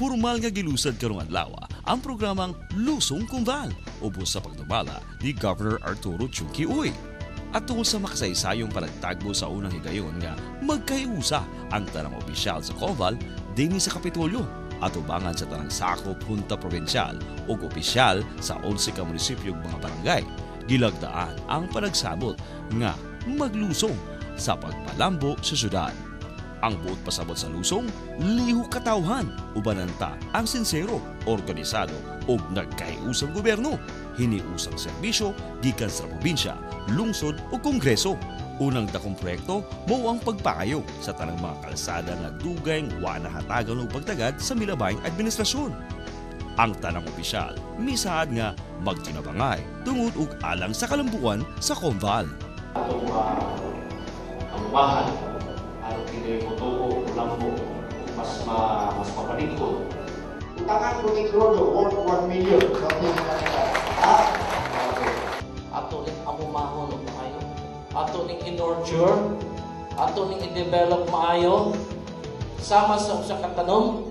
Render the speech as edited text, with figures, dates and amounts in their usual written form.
Formal nga gilusad karong adlaw ang programang Lusong Conval ubos sa pagdumala ni Governor Arturo Chucky Uy. At tungkol sa makasaysayong panagtagbo sa unang higayon nga magkaiusa ang tanang opisyal sa Conval dinhi sa Kapitolyo at ubangan sa tanang sakop Junta Provincial o opisyal sa 11 ka munisipyong mga barangay. Gilagdaan ang panagsabot nga maglusong sa pagpalambo sa syudad. Ang buot pasabot sa lusong, liho katawhan, ubananta ang sinsero, organisado o nagkaiusang gobyerno, hiniusang serbisyo, gikan sa probinsya, lungsod o kongreso. Unang dakong proyekto, mao ang pagpakayo sa tanang mga kalsada nga dugay wala hatagan o pagtagad sa milabayng administrasyon. Ang tanang opisyal, misaad nga magtinabangay tungod og alang sa kalambuan sa Conval. Ang mahal at kinimutuko lambo mas mapalikod. Utangan ko ni Rodo, worth 1 million. Ato ning amumahon og maayo. Ato ning in-nurture, ato ning i-develop maayo sama sa usa ka tanom